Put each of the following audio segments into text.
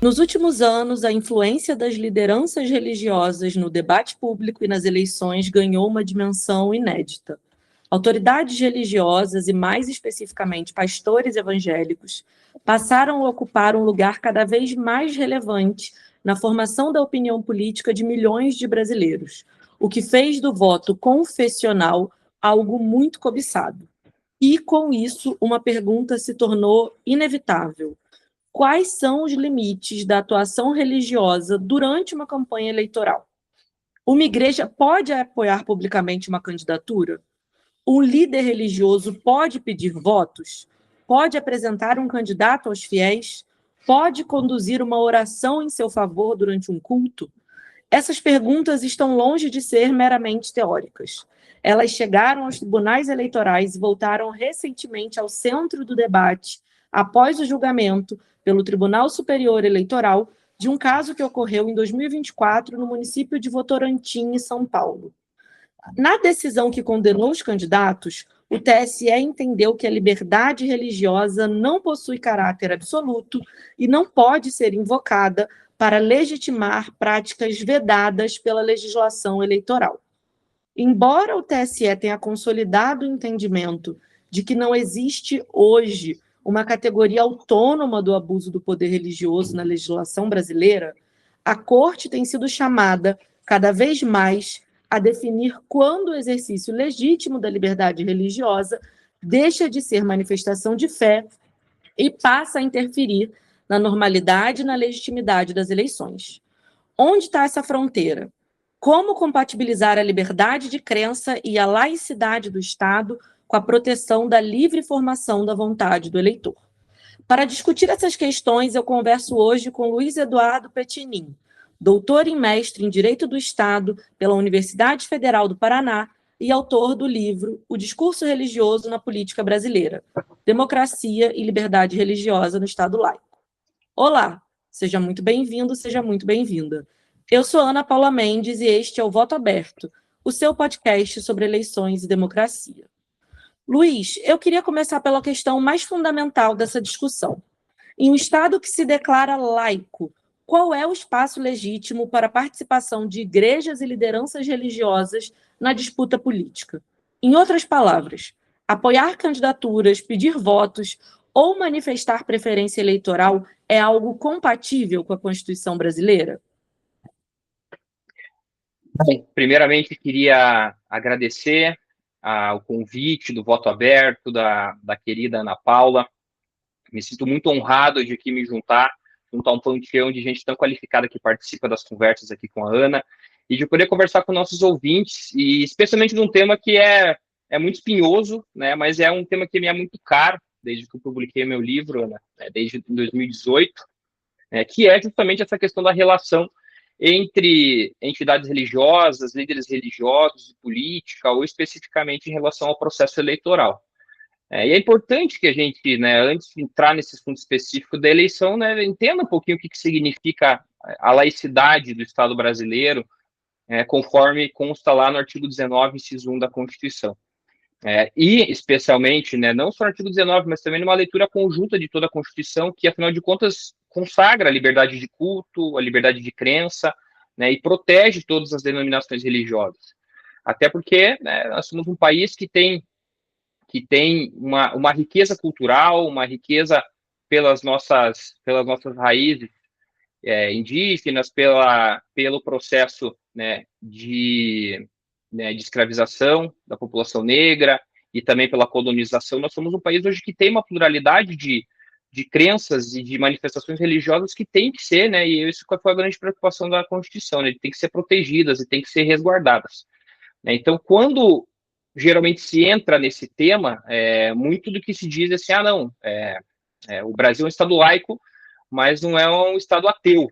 Nos últimos anos, a influência das lideranças religiosas no debate público e nas eleições ganhou uma dimensão inédita. Autoridades religiosas, e mais especificamente pastores evangélicos, passaram a ocupar um lugar cada vez mais relevante na formação da opinião política de milhões de brasileiros, o que fez do voto confessional algo muito cobiçado. E, com isso, uma pergunta se tornou inevitável: quais são os limites da atuação religiosa durante uma campanha eleitoral? Uma igreja pode apoiar publicamente uma candidatura? Um líder religioso pode pedir votos? Pode apresentar um candidato aos fiéis? Pode conduzir uma oração em seu favor durante um culto? Essas perguntas estão longe de ser meramente teóricas. Elas chegaram aos tribunais eleitorais e voltaram recentemente ao centro do debate, após o julgamento pelo Tribunal Superior Eleitoral de um caso que ocorreu em 2024 no município de Votorantim, em São Paulo. Na decisão que condenou os candidatos, o TSE entendeu que a liberdade religiosa não possui caráter absoluto e não pode ser invocada para legitimar práticas vedadas pela legislação eleitoral. Embora o TSE tenha consolidado o entendimento de que não existe hoje uma categoria autônoma do abuso do poder religioso na legislação brasileira, a Corte tem sido chamada cada vez mais a definir quando o exercício legítimo da liberdade religiosa deixa de ser manifestação de fé e passa a interferir na normalidade e na legitimidade das eleições. Onde está essa fronteira? Como compatibilizar a liberdade de crença e a laicidade do Estado com a proteção da livre formação da vontade do eleitor? Para discutir essas questões, eu converso hoje com Luiz Eduardo Petinin, doutor e mestre em Direito do Estado pela Universidade Federal do Paraná e autor do livro O Discurso Religioso na Política Brasileira, Democracia e Liberdade Religiosa no Estado Laico. Olá, seja muito bem-vindo, seja muito bem-vinda. Eu sou Ana Paula Mendes e este é o Voto Aberto, o seu podcast sobre eleições e democracia. Luiz, eu queria começar pela questão mais fundamental dessa discussão. Em um Estado que se declara laico, qual é o espaço legítimo para a participação de igrejas e lideranças religiosas na disputa política? Em outras palavras, apoiar candidaturas, pedir votos ou manifestar preferência eleitoral é algo compatível com a Constituição brasileira? Bem, primeiramente, queria agradecer o convite do Voto Aberto, da querida Ana Paula. Me sinto muito honrado de aqui me juntar a um panteão de gente tão qualificada que participa das conversas aqui com a Ana, e de poder conversar com nossos ouvintes, e especialmente de um tema que é muito espinhoso, né, mas é um tema que me é muito caro, desde que eu publiquei meu livro, Ana, desde 2018, que é justamente essa questão da relação entre entidades religiosas, líderes religiosos e política, ou especificamente em relação ao processo eleitoral. E é importante que a gente, né, antes de entrar nesse assunto específico da eleição, né, entenda um pouquinho o que significa a laicidade do Estado brasileiro, conforme consta lá no artigo 19, inciso 1 da Constituição. E, especialmente, né, não só no artigo 19, mas também numa leitura conjunta de toda a Constituição, que, afinal de contas, consagra a liberdade de culto, a liberdade de crença, né, e protege todas as denominações religiosas. Até porque, né, nós somos um país que tem uma riqueza cultural, uma riqueza pelas nossas raízes indígenas, pelo processo, de escravização da população negra e também pela colonização. Nós somos um país hoje que tem uma pluralidade de crenças e de manifestações religiosas que tem que ser, né, e isso foi a grande preocupação da Constituição, né, tem que ser protegidas e tem que ser resguardadas. Então, quando geralmente se entra nesse tema, muito do que se diz é assim, o Brasil é um Estado laico, mas não é um Estado ateu.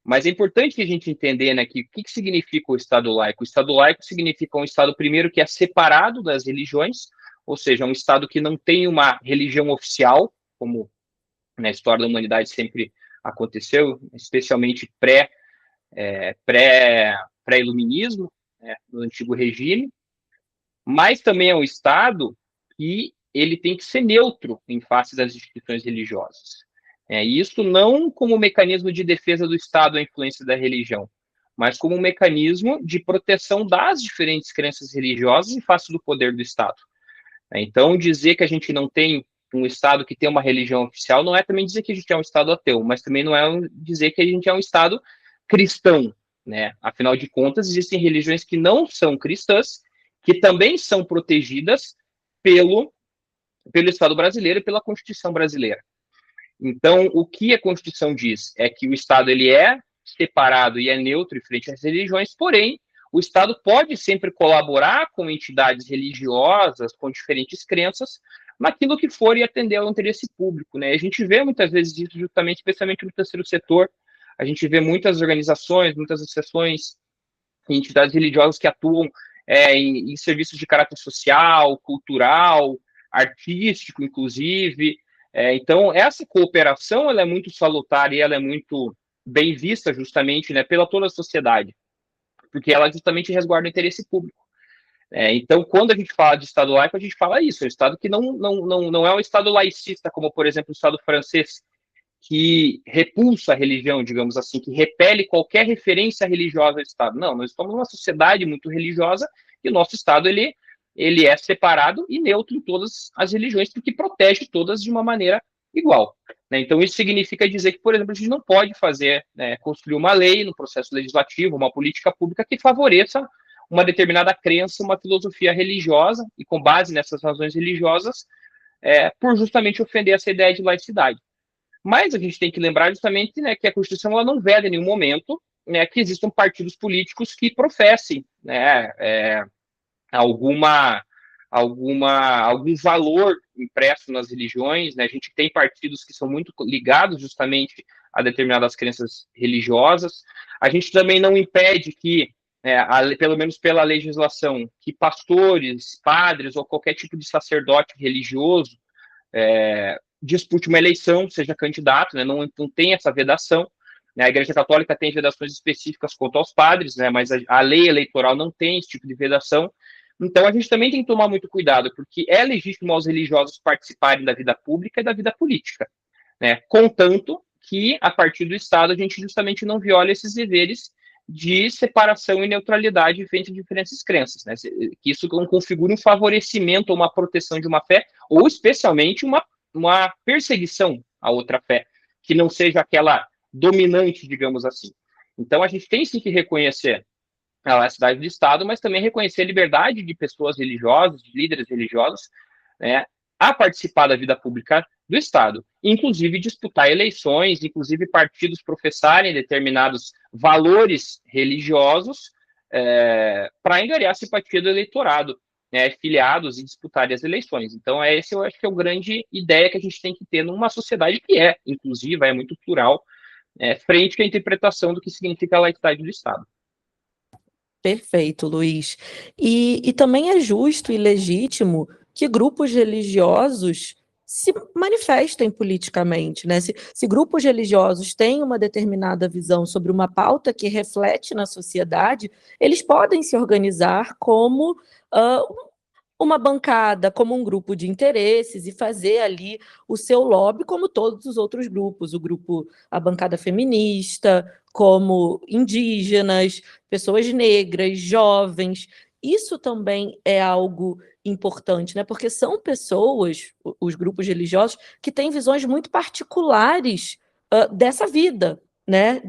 Mas é importante que a gente entender, né, que o que significa o Estado laico. O Estado laico significa um Estado, primeiro, que é separado das religiões, ou seja, um Estado que não tem uma religião oficial, como na história da humanidade sempre aconteceu, especialmente pré-iluminismo, né, no antigo regime, mas também é um Estado que ele tem que ser neutro em face das instituições religiosas. E isso não como mecanismo de defesa do Estado à influência da religião, mas como um mecanismo de proteção das diferentes crenças religiosas em face do poder do Estado. Então, dizer que a gente não tem um Estado que tem uma religião oficial não é também dizer que a gente é um Estado ateu, mas também não é dizer que a gente é um Estado cristão, né? Afinal de contas, existem religiões que não são cristãs, que também são protegidas pelo Estado brasileiro e pela Constituição brasileira. Então, o que a Constituição diz é que o Estado ele é separado e é neutro em frente às religiões, porém, o Estado pode sempre colaborar com entidades religiosas, com diferentes crenças, naquilo que for e atender ao interesse público, né? A gente vê muitas vezes isso justamente, especialmente no terceiro setor, a gente vê muitas organizações, muitas associações, entidades religiosas que atuam em serviços de caráter social, cultural, artístico, inclusive. Então, essa cooperação ela é muito salutar e ela é muito bem vista justamente, né, pela toda a sociedade, porque ela justamente resguarda o interesse público. Então, quando a gente fala de Estado laico, a gente fala isso, é um Estado que não é um Estado laicista, como, por exemplo, o Estado francês, que repulsa a religião, digamos assim, que repele qualquer referência religiosa ao Estado. Não, nós estamos numa sociedade muito religiosa e o nosso Estado ele é separado e neutro em todas as religiões, porque protege todas de uma maneira igual. Né? Então, isso significa dizer que, por exemplo, a gente não pode fazer, construir uma lei no processo legislativo, uma política pública que favoreça uma determinada crença, uma filosofia religiosa, e com base nessas razões religiosas, por justamente ofender essa ideia de laicidade. Mas a gente tem que lembrar justamente, né, que a Constituição ela não veda em nenhum momento, né, que existam partidos políticos que professem, né, algum valor impresso nas religiões. Né? A gente tem partidos que são muito ligados justamente a determinadas crenças religiosas. A gente também não impede que, pelo menos pela legislação, que pastores, padres ou qualquer tipo de sacerdote religioso dispute uma eleição, seja candidato, né? Não tem essa vedação. Né? A Igreja Católica tem vedações específicas quanto aos padres, né? Mas a lei eleitoral não tem esse tipo de vedação. Então, a gente também tem que tomar muito cuidado, porque é legítimo aos religiosos participarem da vida pública e da vida política, né? Contanto que, a partir do Estado, a gente justamente não viola esses deveres de separação e neutralidade frente a diferentes crenças, né? Que isso não configure um favorecimento ou uma proteção de uma fé, ou especialmente uma perseguição à outra fé, que não seja aquela dominante, digamos assim. Então, a gente tem sim que reconhecer a laicidade do Estado, mas também reconhecer a liberdade de pessoas religiosas, de líderes religiosos, né, a participar da vida pública do Estado, inclusive disputar eleições, inclusive partidos professarem determinados valores religiosos para angariar a simpatia do eleitorado, né, filiados e disputarem as eleições. Então, esse eu acho que é a grande ideia que a gente tem que ter numa sociedade que é inclusiva, é muito plural, frente à interpretação do que significa a laicidade do Estado. Perfeito, Luiz. E também é justo e legítimo que grupos religiosos se manifestem politicamente, né? Se grupos religiosos têm uma determinada visão sobre uma pauta que reflete na sociedade, eles podem se organizar como uma bancada, como um grupo de interesses e fazer ali o seu lobby, como todos os outros grupos, a bancada feminista, como indígenas, pessoas negras, jovens. Isso também é algo importante, né? Porque são pessoas, os grupos religiosos, que têm visões muito particulares dessa vida, né?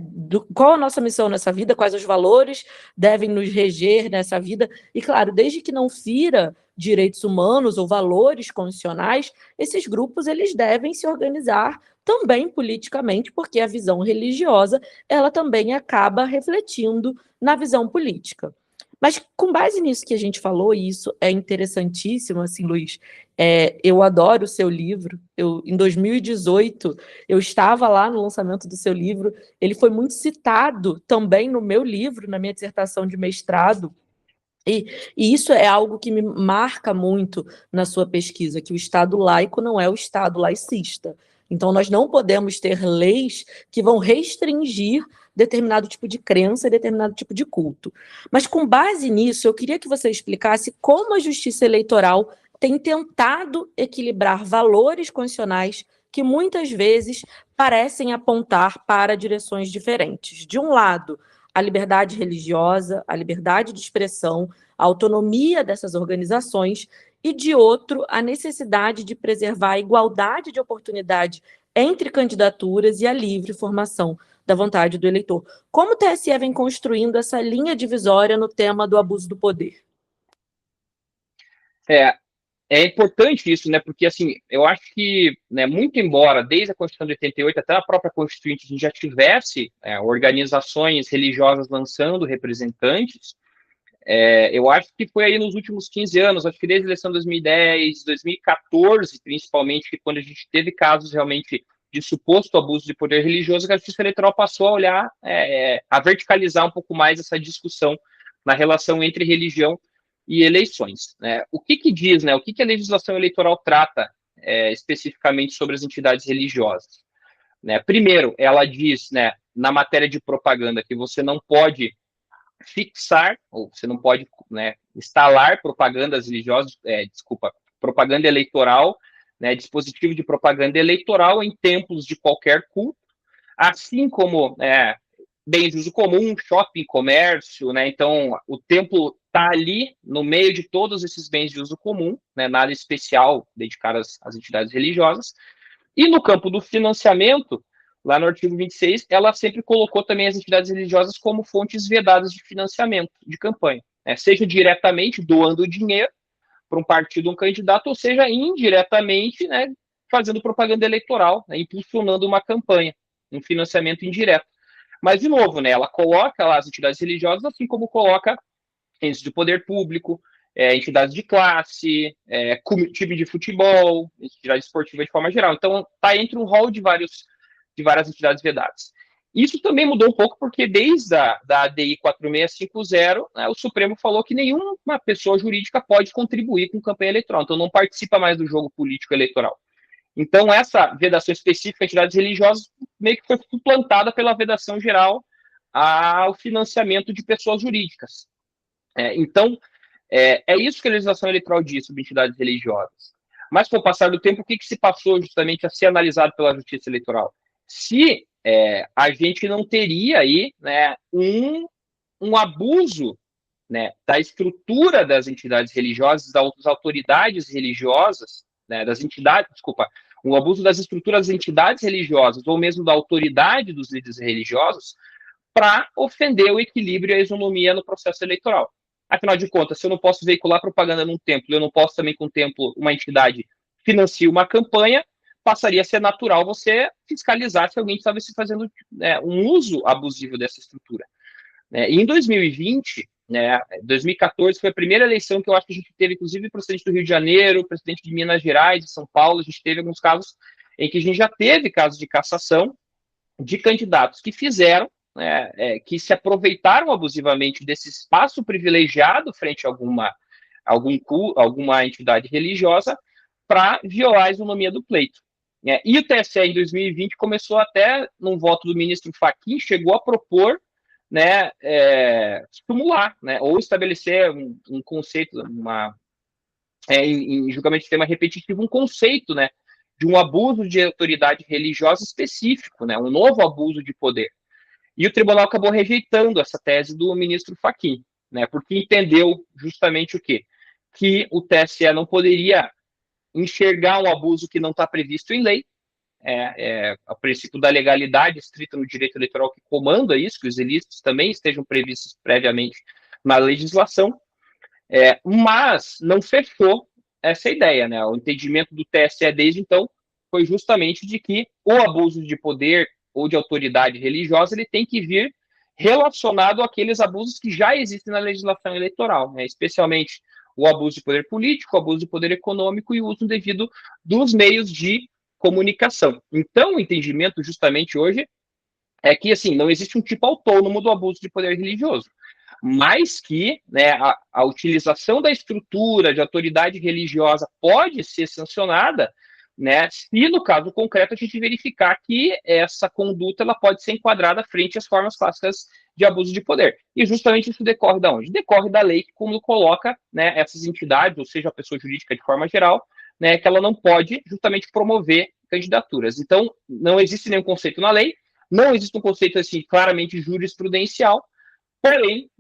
Qual a nossa missão nessa vida, quais os valores devem nos reger nessa vida, e claro, desde que não fira direitos humanos ou valores constitucionais, esses grupos eles devem se organizar também politicamente, porque a visão religiosa ela também acaba refletindo na visão política. Mas com base nisso que a gente falou, e isso é interessantíssimo, assim, Luiz, eu adoro o seu livro. Em 2018, eu estava lá no lançamento do seu livro, ele foi muito citado também no meu livro, na minha dissertação de mestrado, e isso é algo que me marca muito na sua pesquisa, que o Estado laico não é o Estado laicista. Então, nós não podemos ter leis que vão restringir determinado tipo de crença e determinado tipo de culto. Mas, com base nisso, eu queria que você explicasse como a justiça eleitoral tem tentado equilibrar valores constitucionais que muitas vezes parecem apontar para direções diferentes. De um lado, a liberdade religiosa, a liberdade de expressão, a autonomia dessas organizações, e de outro, a necessidade de preservar a igualdade de oportunidade entre candidaturas e a livre formação da vontade do eleitor. Como o TSE vem construindo essa linha divisória no tema do abuso do poder? É importante isso, né? Porque, assim, eu acho que, né, muito embora, desde a Constituição de 88 até a própria Constituinte, a gente já tivesse organizações religiosas lançando representantes, eu acho que foi aí nos últimos 15 anos, acho que desde a eleição de 2010, 2014, principalmente, quando a gente teve casos realmente de suposto abuso de poder religioso, que a Justiça Eleitoral passou a olhar, a verticalizar um pouco mais essa discussão na relação entre religião e eleições. Né? O que diz, né? O que a legislação eleitoral trata especificamente sobre as entidades religiosas? Né? Primeiro, ela diz, né, na matéria de propaganda, que você não pode fixar, ou você não pode, né, instalar propagandas religiosas, propaganda eleitoral, né, dispositivo de propaganda eleitoral em templos de qualquer culto, assim como bens de uso comum, shopping, comércio, né? Então, o templo está ali no meio de todos esses bens de uso comum, né? Nada especial dedicado às entidades religiosas. E no campo do financiamento, lá no artigo 26, ela sempre colocou também as entidades religiosas como fontes vedadas de financiamento de campanha, né? Seja diretamente doando dinheiro para um partido, um candidato, ou seja indiretamente, né, fazendo propaganda eleitoral, né, impulsionando uma campanha, um financiamento indireto. Mas, de novo, né, ela coloca lá as entidades religiosas, assim como coloca entes de poder público, entidades de classe, time de futebol, entidade esportiva de forma geral. Então, está entre um rol de várias entidades vedadas. Isso também mudou um pouco porque desde da ADI 4650, né, o Supremo falou que nenhuma pessoa jurídica pode contribuir com campanha eleitoral, então não participa mais do jogo político eleitoral. Então, essa vedação específica a entidades religiosas meio que foi suplantada pela vedação geral ao financiamento de pessoas jurídicas. Então, é isso que a legislação eleitoral diz sobre entidades religiosas. Mas, com o passar do tempo, o que se passou justamente a ser analisado pela Justiça Eleitoral? Se a gente não teria aí, né, um abuso, né, da estrutura das entidades religiosas, das autoridades religiosas, né, um abuso das estruturas das entidades religiosas, ou mesmo da autoridade dos líderes religiosos, para ofender o equilíbrio e a isonomia no processo eleitoral. Afinal de contas, se eu não posso veicular propaganda num templo, eu não posso também que um templo, uma entidade, financie uma campanha, passaria a ser natural você fiscalizar se alguém estava se fazendo um uso abusivo dessa estrutura. E em 2020, 2014 foi a primeira eleição que eu acho que a gente teve, inclusive, o presidente do Rio de Janeiro, o presidente de Minas Gerais, de São Paulo, a gente teve alguns casos em que a gente já teve casos de cassação de candidatos que fizeram, que se aproveitaram abusivamente desse espaço privilegiado frente a alguma entidade religiosa para violar a isonomia do pleito. E o TSE, em 2020, começou até, num voto do ministro Fachin, chegou a propor, né, estimular, né, ou estabelecer um conceito, em julgamento de tema repetitivo, um conceito, né, de um abuso de autoridade religiosa específico, né, um novo abuso de poder. E o tribunal acabou rejeitando essa tese do ministro Fachin, né, porque entendeu justamente o quê? Que o TSE não poderia enxergar um abuso que não está previsto em lei, o princípio da legalidade estrita no direito eleitoral que comanda isso, que os ilícitos também estejam previstos previamente na legislação, mas não fechou essa ideia, né? O entendimento do TSE desde então foi justamente de que o abuso de poder ou de autoridade religiosa ele tem que vir relacionado àqueles abusos que já existem na legislação eleitoral, né? Especialmente o abuso de poder político, o abuso de poder econômico e o uso indevido dos meios de comunicação. Então, o entendimento justamente hoje é que, assim, não existe um tipo autônomo do abuso de poder religioso, mas que, né, a utilização da estrutura de autoridade religiosa pode ser sancionada, né, se no caso concreto a gente verificar que essa conduta ela pode ser enquadrada frente às formas clássicas de abuso de poder. E justamente isso decorre da onde? Decorre da lei que como coloca, né, essas entidades, ou seja, a pessoa jurídica de forma geral, né, que ela não pode justamente promover candidaturas. Então, não existe nenhum conceito na lei, não existe um conceito assim claramente jurisprudencial, porém,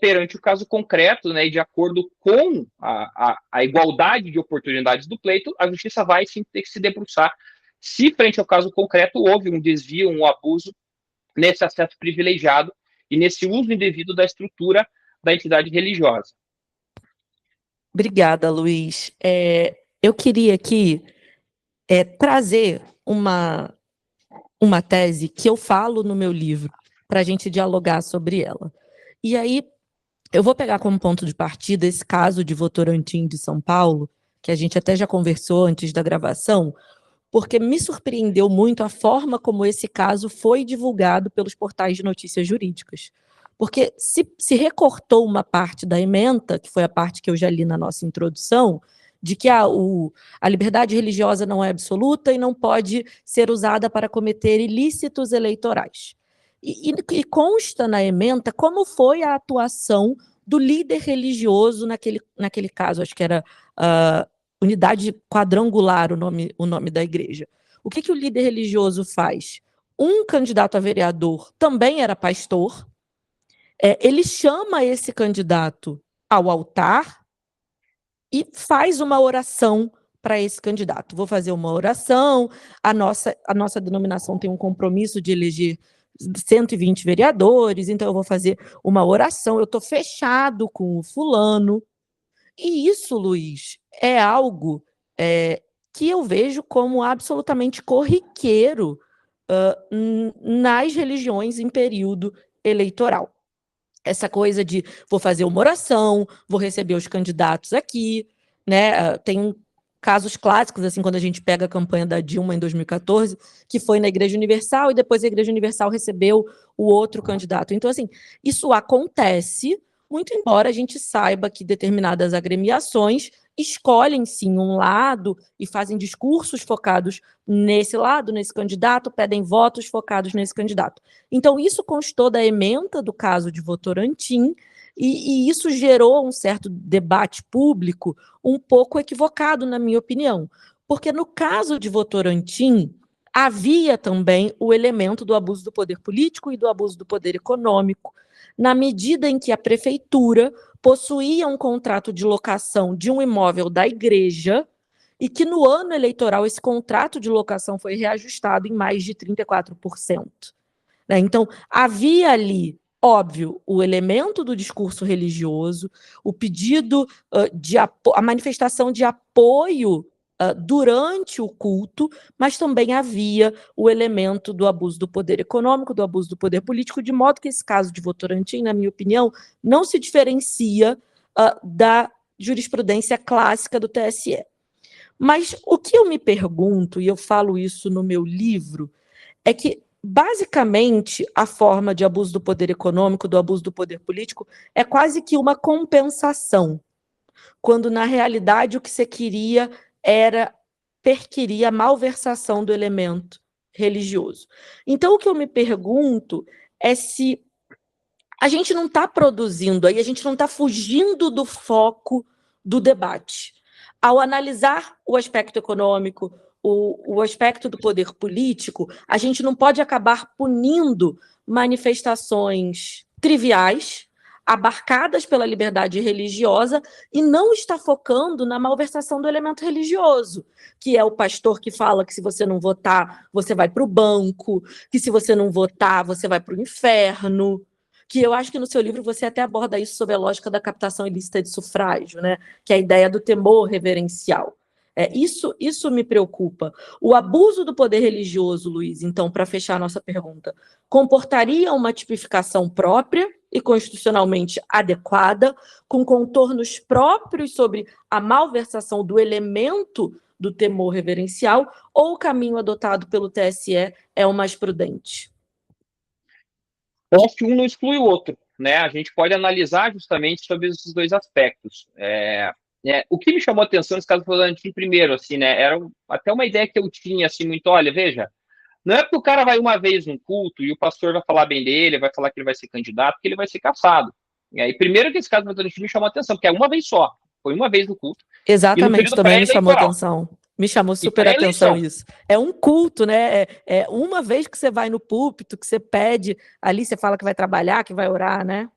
perante o caso concreto, né, e de acordo com a igualdade de oportunidades do pleito, a justiça vai sim ter que se debruçar se, frente ao caso concreto, houve um desvio, um abuso nesse acesso privilegiado e nesse uso indevido da estrutura da entidade religiosa. Obrigada, Luiz. Eu queria aqui trazer uma tese que eu falo no meu livro, para a gente dialogar sobre ela. E aí, eu vou pegar como ponto de partida esse caso de Votorantim de São Paulo, que a gente até já conversou antes da gravação, porque me surpreendeu muito a forma como esse caso foi divulgado pelos portais de notícias jurídicas. Porque se recortou uma parte da ementa, que foi a parte que eu já li na nossa introdução, de que a liberdade religiosa não é absoluta e não pode ser usada para cometer ilícitos eleitorais. E consta na ementa como foi a atuação do líder religioso naquele caso, acho que era Unidade Quadrangular, o nome da igreja. O que o líder religioso faz? Um candidato a vereador também era pastor, ele chama esse candidato ao altar e faz uma oração para esse candidato. Vou fazer uma oração, a nossa denominação tem um compromisso de eleger 120 vereadores, então eu vou fazer uma oração, eu estou fechado com o fulano. E isso, Luiz, é algo que eu vejo como absolutamente corriqueiro nas religiões em período eleitoral. Essa coisa de vou fazer uma oração, vou receber os candidatos aqui, né? Tem casos clássicos, assim, quando a gente pega a campanha da Dilma em 2014, que foi na Igreja Universal e depois a Igreja Universal recebeu o outro candidato. Então, assim, isso acontece, muito embora a gente saiba que determinadas agremiações escolhem, sim, um lado e fazem discursos focados nesse lado, nesse candidato, pedem votos focados nesse candidato. Então, isso constou da ementa do caso de Votorantim, e isso gerou um certo debate público um pouco equivocado, na minha opinião. Porque no caso de Votorantim, havia também o elemento do abuso do poder político e do abuso do poder econômico, na medida em que a prefeitura possuía um contrato de locação de um imóvel da igreja e que no ano eleitoral esse contrato de locação foi reajustado em mais de 34%. Né? Então, havia ali, óbvio, o elemento do discurso religioso, o pedido a manifestação de apoio durante o culto, mas também havia o elemento do abuso do poder econômico, do abuso do poder político, de modo que esse caso de Votorantim, na minha opinião, não se diferencia da jurisprudência clássica do TSE. Mas o que eu me pergunto, e eu falo isso no meu livro, é que, basicamente, a forma de abuso do poder econômico, do abuso do poder político, é quase que uma compensação, quando, na realidade, o que você queria era perquirir a malversação do elemento religioso. Então, o que eu me pergunto é se a gente não está produzindo aí, a gente não está fugindo do foco do debate. Ao analisar o aspecto econômico, o aspecto do poder político, a gente não pode acabar punindo manifestações triviais, abarcadas pela liberdade religiosa, e não está focando na malversação do elemento religioso, que é o pastor que fala que se você não votar, você vai para o banco, que se você não votar, você vai para o inferno, que eu acho que no seu livro você até aborda isso sob a lógica da captação ilícita de sufrágio, né? Que é a ideia do temor reverencial. Isso me preocupa. O abuso do poder religioso, Luiz, então, para fechar a nossa pergunta, comportaria uma tipificação própria e constitucionalmente adequada, com contornos próprios sobre a malversação do elemento do temor reverencial, ou o caminho adotado pelo TSE é o mais prudente? Eu acho que um não exclui o outro, né? A gente pode analisar justamente sobre esses dois aspectos. O que me chamou a atenção nesse caso do Votorantim, primeiro, assim, né? Era até uma ideia que eu tinha, assim, muito, olha, veja, não é porque o cara vai uma vez num culto e o pastor vai falar bem dele, vai falar que ele vai ser candidato, que ele vai ser caçado. E aí, primeiro que esse caso do Votorantim me chamou a atenção, porque é uma vez só, foi uma vez no culto, e no Exatamente, período também me chamou a pré-eleitoral. atenção. Me chamou E super para atenção eleição. isso. É um culto, né? É uma vez que você vai no púlpito, que você pede, ali você fala que vai trabalhar, que vai orar, né?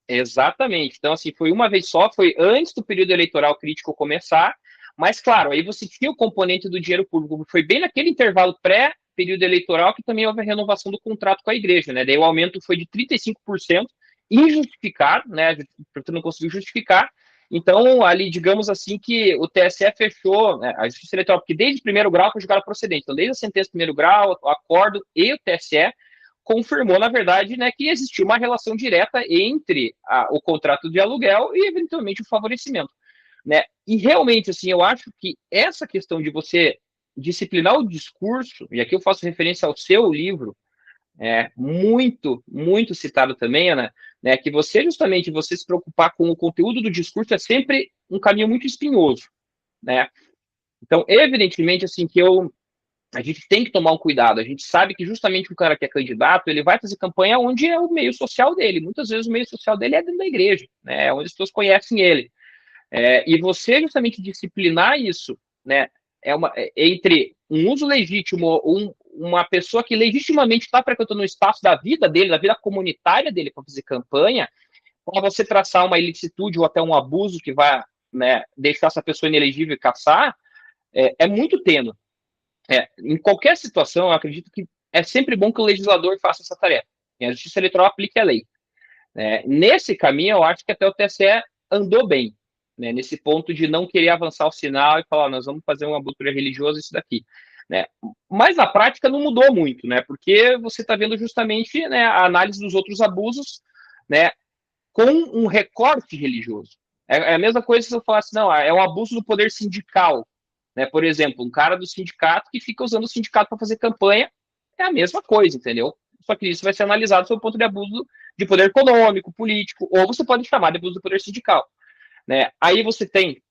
Exatamente. Então, assim, foi uma vez só, foi antes do período eleitoral crítico começar, mas, claro, aí você tinha o componente do dinheiro público, foi bem naquele intervalo pré-período eleitoral que também houve a renovação do contrato com a igreja, né? Daí o aumento foi de 35%, injustificado, né? Porque não conseguiu justificar. Então, ali, digamos assim, que o TSE fechou, né, a Justiça Eleitoral, porque desde o primeiro grau foi julgado procedente. Então, desde a sentença do primeiro grau, o acordo e o TSE confirmou, na verdade, né, que existia uma relação direta entre o contrato de aluguel e, eventualmente, o favorecimento. Né? E, realmente, assim, eu acho que essa questão de você disciplinar o discurso, e aqui eu faço referência ao seu livro, muito, muito citado também, Ana, né, que você, justamente, você se preocupar com o conteúdo do discurso é sempre um caminho muito espinhoso, né? Então, evidentemente, assim, que a gente tem que tomar um cuidado. A gente sabe que justamente o cara que é candidato, ele vai fazer campanha onde é o meio social dele. Muitas vezes o meio social dele é dentro da igreja, né? Onde as pessoas conhecem ele. E você justamente disciplinar isso, né? Entre um uso legítimo, uma pessoa que legitimamente está frequentando o espaço da vida dele, da vida comunitária dele para fazer campanha, para você traçar uma ilicitude ou até um abuso que vai, né, deixar essa pessoa inelegível e caçar, é muito tênue. Em qualquer situação, eu acredito que é sempre bom que o legislador faça essa tarefa. E a Justiça Eleitoral aplique a lei. Nesse caminho, eu acho que até o TSE andou bem, né, nesse ponto de não querer avançar o sinal e falar, nós vamos fazer uma abertura religiosa, isso daqui. Né? Mas na prática não mudou muito, né, porque você está vendo justamente, né, a análise dos outros abusos, né, com um recorte religioso. É a mesma coisa se eu falasse, não, é um abuso do poder sindical. Né? Por exemplo, um cara do sindicato que fica usando o sindicato para fazer campanha é a mesma coisa, entendeu? Só que isso vai ser analisado sob o ponto de abuso de poder econômico, político, ou você pode chamar de abuso do poder sindical. Né? Aí você tem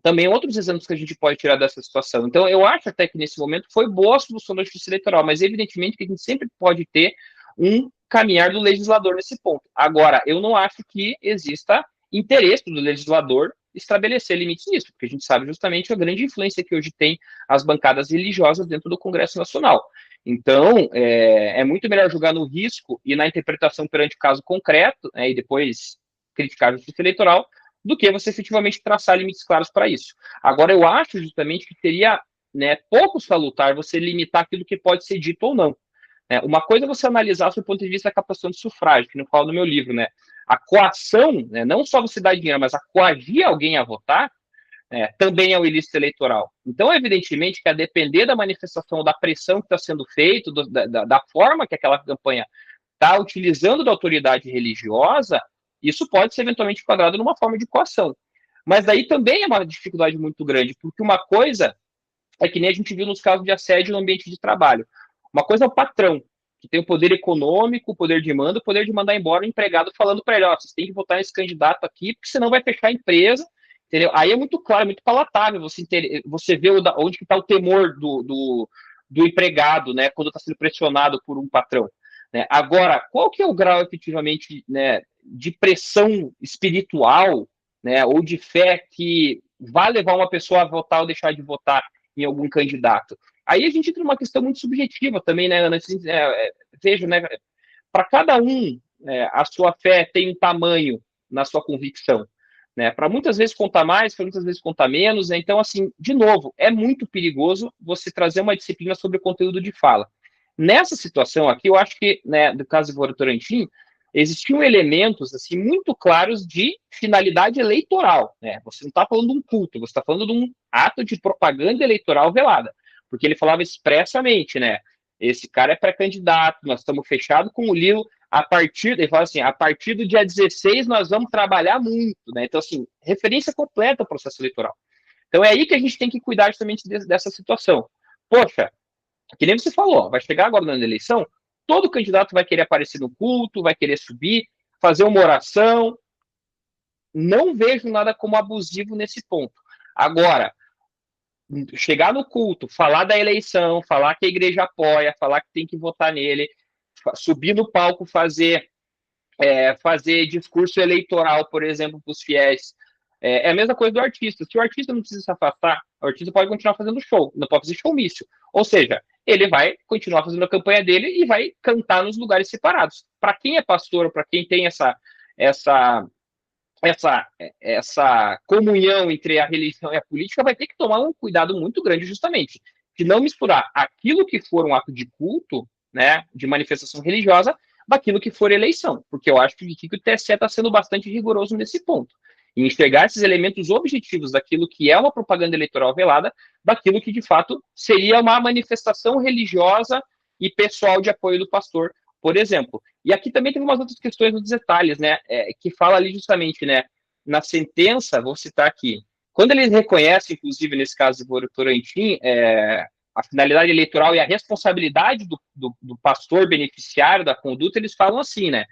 também outros exemplos que a gente pode tirar dessa situação. Então, eu acho até que nesse momento foi boa a solução da justiça eleitoral, mas evidentemente que a gente sempre pode ter um caminhar do legislador nesse ponto. Agora, eu não acho que exista interesse do legislador estabelecer limites nisso, porque a gente sabe justamente a grande influência que hoje tem as bancadas religiosas dentro do Congresso Nacional. Então, é muito melhor julgar no risco e na interpretação perante o caso concreto, né, e depois criticar a justiça eleitoral, do que você efetivamente traçar limites claros para isso. Agora, eu acho justamente que seria, né, pouco salutar você limitar aquilo que pode ser dito ou não. Uma coisa é você analisar do ponto de vista da captação de sufrágio, que não falo no meu livro, né? A coação, né, não só você dar dinheiro, mas a coagir alguém a votar, também é o ilícito eleitoral. Então, evidentemente, que a depender da manifestação, da pressão que está sendo feita, da forma que aquela campanha está utilizando da autoridade religiosa, isso pode ser eventualmente enquadrado numa forma de coação. Mas daí também é uma dificuldade muito grande, porque uma coisa é que nem a gente viu nos casos de assédio no ambiente de trabalho. Uma coisa é o patrão, que tem o poder econômico, o poder de mando, o poder de mandar embora o empregado falando para ele, ó, vocês têm que votar nesse candidato aqui, porque senão vai fechar a empresa, entendeu? Aí é muito claro, é muito palatável você vê onde está o temor do empregado, né, quando está sendo pressionado por um patrão. Né? Agora, qual que é o grau efetivamente, né, de pressão espiritual, né, ou de fé que vai levar uma pessoa a votar ou deixar de votar em algum candidato? Aí a gente entra numa questão muito subjetiva também, né, Ana? Vejo, né, para cada um, a sua fé tem um tamanho na sua convicção. Né? Para muitas vezes contar mais, para muitas vezes contar menos. Né? Então, assim, de novo, é muito perigoso você trazer uma disciplina sobre o conteúdo de fala. Nessa situação aqui, eu acho que, né, do caso do Votorantim, existiam elementos assim muito claros de finalidade eleitoral. Né? Você não está falando de um culto, você está falando de um ato de propaganda eleitoral velada, porque ele falava expressamente, né? Esse cara é pré-candidato, nós estamos fechados com o Lilo, ele fala assim, a partir do dia 16 nós vamos trabalhar muito, né? Então, assim, referência completa ao processo eleitoral. Então é aí que a gente tem que cuidar justamente dessa situação. Poxa, que nem você falou, vai chegar agora na eleição, todo candidato vai querer aparecer no culto, vai querer subir, fazer uma oração. Não vejo nada como abusivo nesse ponto. Agora, chegar no culto, falar da eleição, falar que a igreja apoia, falar que tem que votar nele, subir no palco, fazer discurso eleitoral, por exemplo, para os fiéis, É a mesma coisa do artista. Se o artista não precisa se afastar, o artista pode continuar fazendo show, não pode fazer showmício. Ou seja, ele vai continuar fazendo a campanha dele e vai cantar nos lugares separados. Para quem é pastor, para quem tem essa, essa comunhão entre a religião e a política, vai ter que tomar um cuidado muito grande, justamente, de não misturar aquilo que for um ato de culto, né, de manifestação religiosa, daquilo que for eleição, porque eu acho que o TSE está sendo bastante rigoroso nesse ponto, em enxergar esses elementos objetivos daquilo que é uma propaganda eleitoral velada, daquilo que de fato seria uma manifestação religiosa e pessoal de apoio do pastor, por exemplo. E aqui também tem umas outras questões nos detalhes, né, que fala ali justamente, né, na sentença, vou citar aqui, quando eles reconhecem, inclusive nesse caso do Votorantim, a finalidade eleitoral e a responsabilidade do pastor beneficiário da conduta, eles falam assim, né,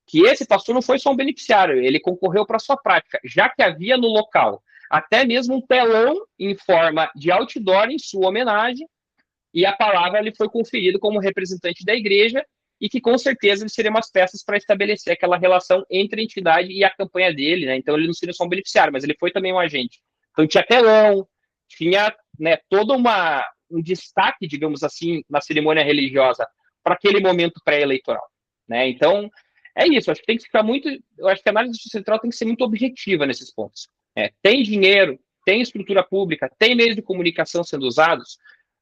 que esse pastor não foi só um beneficiário, ele concorreu para a sua prática, já que havia no local até mesmo um telão em forma de outdoor em sua homenagem, e a palavra lhe foi conferida como representante da igreja, e que com certeza ele seria umas peças para estabelecer aquela relação entre a entidade e a campanha dele, né? Então ele não seria só um beneficiário, mas ele foi também um agente. Então tinha telão, tinha, né, todo um destaque, digamos assim, na cerimônia religiosa para aquele momento pré-eleitoral, né? Então é isso, acho que tem que ficar muito, eu acho que a análise central tem que ser muito objetiva nesses pontos. Tem dinheiro, tem estrutura pública, tem meios de comunicação sendo usados,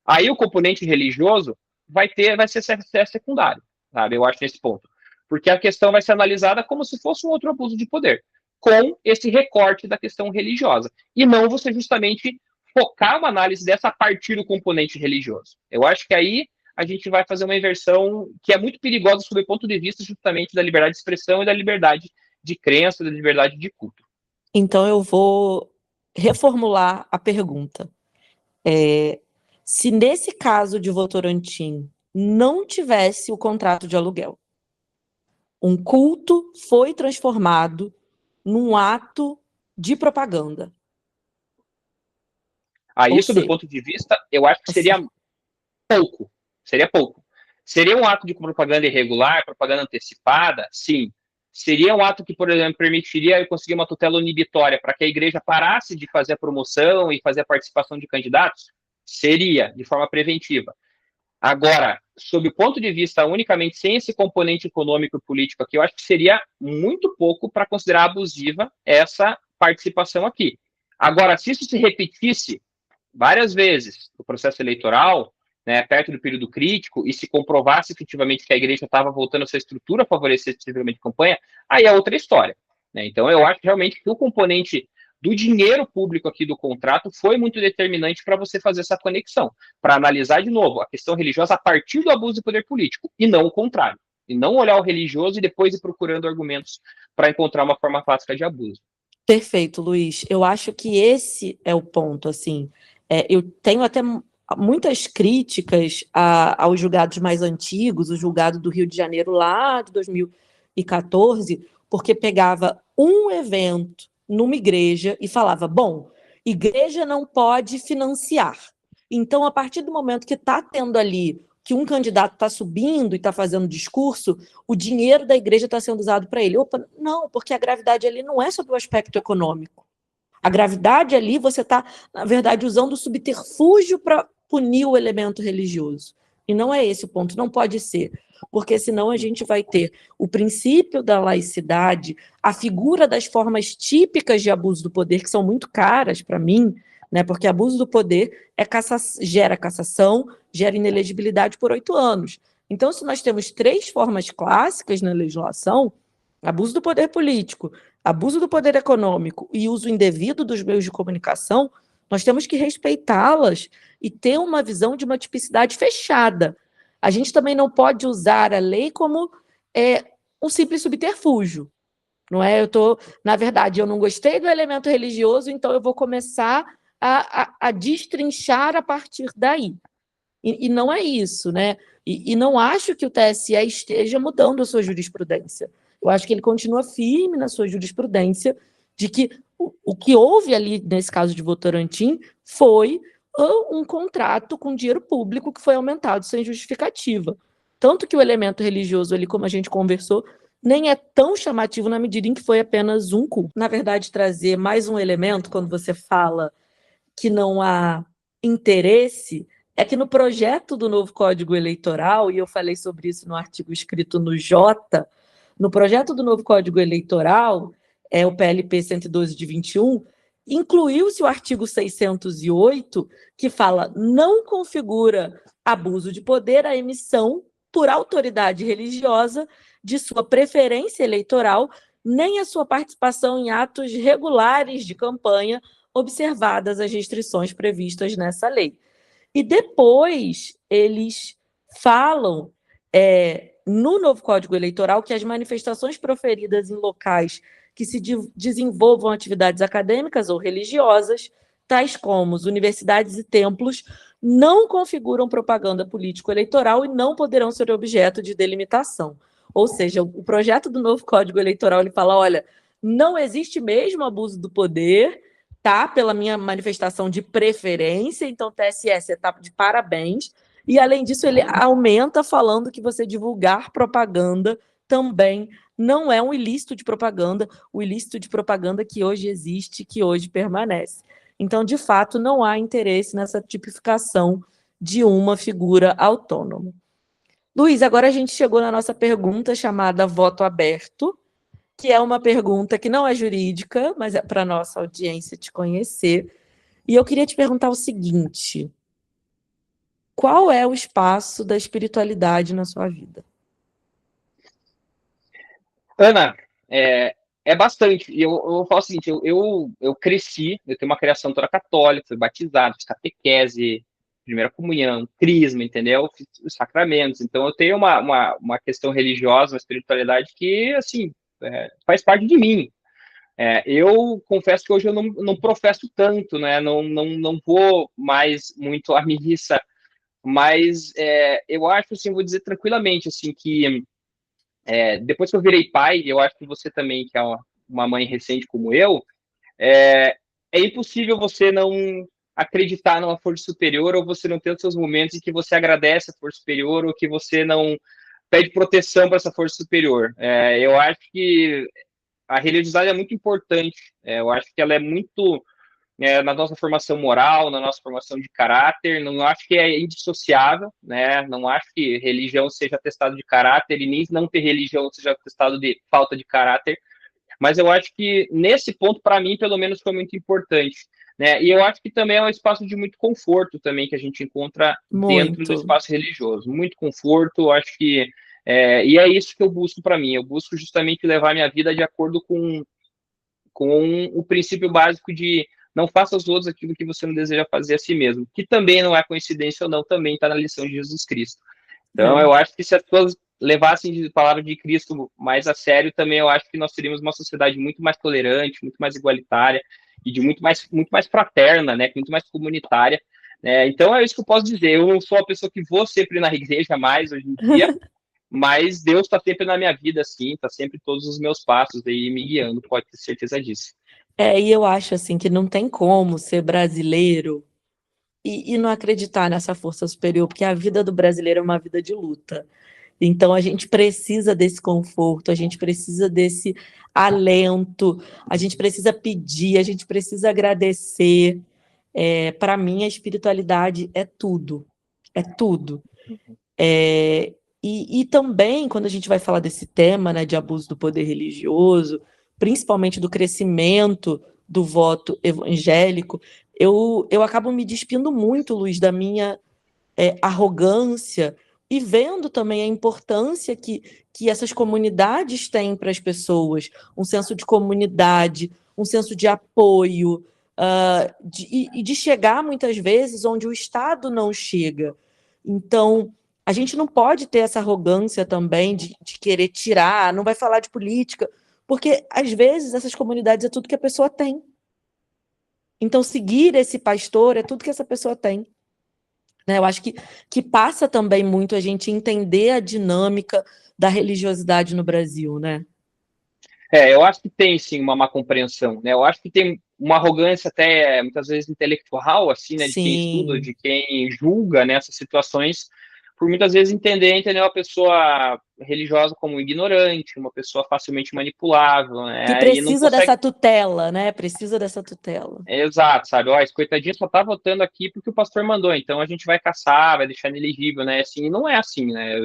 aí o componente religioso vai ser secundário, sabe? Eu acho nesse ponto. Porque a questão vai ser analisada como se fosse um outro abuso de poder, com esse recorte da questão religiosa. E não você justamente focar uma análise dessa a partir do componente religioso. Eu acho que aí a gente vai fazer uma inversão que é muito perigosa sob o ponto de vista justamente da liberdade de expressão e da liberdade de crença, da liberdade de culto. Então eu vou reformular a pergunta. Se nesse caso de Votorantim não tivesse o contrato de aluguel, um culto foi transformado num ato de propaganda. Aí, sob o ponto de vista, eu acho que seria pouco. Seria pouco. Seria um ato de propaganda irregular, propaganda antecipada? Sim. Seria um ato que, por exemplo, permitiria eu conseguir uma tutela inibitória para que a igreja parasse de fazer a promoção e fazer a participação de candidatos? Seria, de forma preventiva. Agora, sob o ponto de vista unicamente sem esse componente econômico e político aqui, eu acho que seria muito pouco para considerar abusiva essa participação aqui. Agora, se isso se repetisse várias vezes no processo eleitoral, né, perto do período crítico, e se comprovasse efetivamente que a igreja estava voltando a sua estrutura a favorecer excessivamente a campanha, aí é outra história, né? Então, eu acho realmente que o componente do dinheiro público aqui do contrato foi muito determinante para você fazer essa conexão, para analisar de novo a questão religiosa a partir do abuso de poder político, e não o contrário. E não olhar o religioso e depois ir procurando argumentos para encontrar uma forma clássica de abuso. Perfeito, Luiz. Eu acho que esse é o ponto, assim. Eu tenho até muitas críticas aos julgados mais antigos, o julgado do Rio de Janeiro lá de 2014, porque pegava um evento numa igreja e falava, bom, igreja não pode financiar. Então, a partir do momento que está tendo ali, que um candidato está subindo e está fazendo discurso, o dinheiro da igreja está sendo usado para ele. Opa, não, porque a gravidade ali não é sobre o aspecto econômico. A gravidade ali, você está, na verdade, usando o subterfúgio para punir o elemento religioso. E não é esse o ponto, não pode ser. Porque senão a gente vai ter o princípio da laicidade, a figura das formas típicas de abuso do poder, que são muito caras para mim, né? Porque abuso do poder gera cassação, gera inelegibilidade por 8 anos. Então, se nós temos 3 formas clássicas na legislação, abuso do poder político, abuso do poder econômico e uso indevido dos meios de comunicação, nós temos que respeitá-las e ter uma visão de uma tipicidade fechada. A gente também não pode usar a lei como um simples subterfúgio. Não é? Na verdade, eu não gostei do elemento religioso, então eu vou começar a destrinchar a partir daí. E não é isso, né? E não acho que o TSE esteja mudando a sua jurisprudência. Eu acho que ele continua firme na sua jurisprudência de que o que houve ali, nesse caso de Votorantim, foi um contrato com dinheiro público que foi aumentado sem justificativa. Tanto que o elemento religioso ali, como a gente conversou, nem é tão chamativo na medida em que foi apenas um culto. Na verdade, trazer mais um elemento, quando você fala que não há interesse, é que no projeto do novo Código Eleitoral, e eu falei sobre isso no artigo escrito no Jota, no projeto do novo Código Eleitoral, o PLP 112 de 21, incluiu-se o artigo 608, que fala: não configura abuso de poder a emissão por autoridade religiosa de sua preferência eleitoral, nem a sua participação em atos regulares de campanha, observadas as restrições previstas nessa lei. E depois eles falam, no novo Código Eleitoral, que as manifestações proferidas em locais que se desenvolvam atividades acadêmicas ou religiosas, tais como universidades e templos, não configuram propaganda político-eleitoral e não poderão ser objeto de delimitação. Ou seja, o projeto do novo Código Eleitoral ele fala: olha, não existe mesmo abuso do poder, tá? Pela minha manifestação de preferência, então, TSE, você está de parabéns. E, além disso, ele aumenta falando que você divulgar propaganda também não é um ilícito de propaganda, o ilícito de propaganda que hoje existe, que hoje permanece. Então, de fato, não há interesse nessa tipificação de uma figura autônoma. Luiz, agora a gente chegou na nossa pergunta chamada voto aberto, que é uma pergunta que não é jurídica, mas é para a nossa audiência te conhecer. E eu queria te perguntar o seguinte: qual é o espaço da espiritualidade na sua vida? Ana, é bastante. E eu falo o seguinte: eu cresci, eu tenho uma criação toda católica, fui batizado, fiz catequese, primeira comunhão, crisma, entendeu? Fiz os sacramentos. Então, eu tenho uma questão religiosa, uma espiritualidade que, assim, faz parte de mim. Eu confesso que hoje eu não professo tanto, né? Não vou mais muito à missa, mas eu acho, assim, vou dizer tranquilamente, assim, que depois que eu virei pai, eu acho que você também, que é uma mãe recente como eu, é impossível você não acreditar numa força superior ou você não ter os seus momentos em que você agradece a força superior ou que você não pede proteção para essa força superior. Eu acho que a religiosidade é muito importante. Eu acho que ela é muito na nossa formação moral, na nossa formação de caráter. Não acho que é indissociável, né? Não acho que religião seja atestado de caráter e nem não ter religião seja atestado de falta de caráter. Mas eu acho que nesse ponto, para mim, pelo menos, foi muito importante. Né? E eu acho que também é um espaço de muito conforto também que a gente encontra dentro do Muito. espaço religioso. Muito conforto, acho que... e é isso que eu busco para mim. Eu busco justamente levar minha vida de acordo com o princípio básico de não faça aos outros aquilo que você não deseja fazer a si mesmo, que também não é coincidência ou não, também está na lição de Jesus Cristo. Então, eu acho que se as pessoas levassem a palavra de Cristo mais a sério, também eu acho que nós teríamos uma sociedade muito mais tolerante, muito mais igualitária e de muito mais fraterna, né, muito mais comunitária. Então, é isso que eu posso dizer. Eu não sou a pessoa que vou sempre na igreja mais hoje em dia, mas Deus está sempre na minha vida, assim, está sempre todos os meus passos aí me guiando, pode ter certeza disso. E eu acho assim que não tem como ser brasileiro e não acreditar nessa força superior, porque a vida do brasileiro é uma vida de luta. Então a gente precisa desse conforto, a gente precisa desse alento, a gente precisa pedir, a gente precisa agradecer. Para mim, a espiritualidade é tudo, é tudo. E também, quando a gente vai falar desse tema, né, de abuso do poder religioso, principalmente do crescimento do voto evangélico, eu acabo me despindo muito, Luiz, da minha arrogância e vendo também a importância que essas comunidades têm para as pessoas, um senso de comunidade, um senso de apoio, e de chegar muitas vezes onde o Estado não chega. Então, a gente não pode ter essa arrogância também de querer tirar, não vai falar de política, porque às vezes essas comunidades é tudo que a pessoa tem. Então, seguir esse pastor é tudo que essa pessoa tem. Né? Eu acho que passa também muito a gente entender a dinâmica da religiosidade no Brasil, né? Eu acho que tem, sim, uma má compreensão, né? Eu acho que tem uma arrogância até, muitas vezes, intelectual, assim, né? De quem estuda, Sim, de quem julga nessas situações, por muitas vezes entender a pessoa religiosa como ignorante, uma pessoa facilmente manipulável, né? Que E não precisa consegue... dessa tutela, né? Precisa dessa tutela. Exato, sabe? Ó, esse coitadinho só tá votando aqui porque o pastor mandou, então a gente vai caçar, vai deixar inelegível, né? Assim, não é assim, né?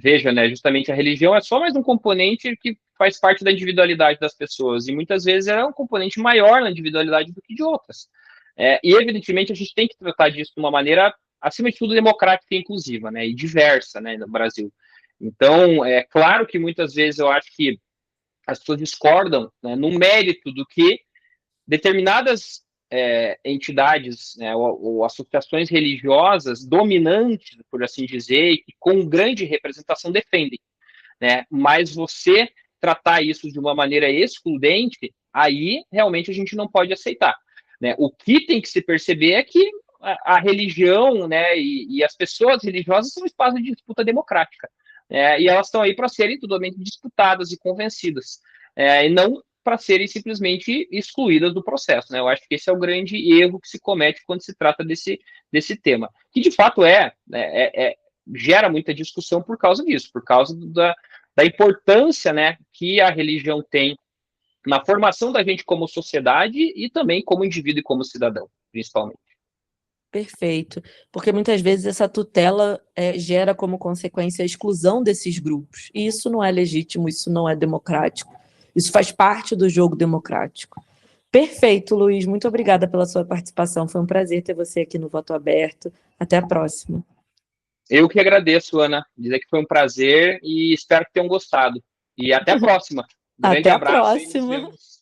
Veja, né? Justamente a religião é só mais um componente que faz parte da individualidade das pessoas, e muitas vezes é um componente maior na individualidade do que de outras. E, evidentemente, a gente tem que tratar disso de uma maneira, acima de tudo, democrática e inclusiva, né? E diversa, né? No Brasil. Então, é claro que muitas vezes eu acho que as pessoas discordam, né, no mérito do que determinadas entidades, né, ou associações religiosas dominantes, por assim dizer, e que com grande representação defendem, né? Mas você tratar isso de uma maneira excludente, aí realmente a gente não pode aceitar, né? O que tem que se perceber é que a religião, né, e as pessoas religiosas são um espaço de disputa democrática, e elas estão aí para serem totalmente disputadas e convencidas, e não para serem simplesmente excluídas do processo, né? Eu acho que esse é o grande erro que se comete quando se trata desse tema, que de fato gera muita discussão por causa disso, por causa da importância, né, que a religião tem na formação da gente como sociedade e também como indivíduo e como cidadão, principalmente. Perfeito. Porque muitas vezes essa tutela gera como consequência a exclusão desses grupos. E isso não é legítimo, isso não é democrático. Isso faz parte do jogo democrático. Perfeito, Luiz. Muito obrigada pela sua participação. Foi um prazer ter você aqui no Voto Aberto. Até a próxima. Eu que agradeço, Ana. Dizer que foi um prazer e espero que tenham gostado. E até a próxima. Um grande Até a abraço e nos próxima. vemos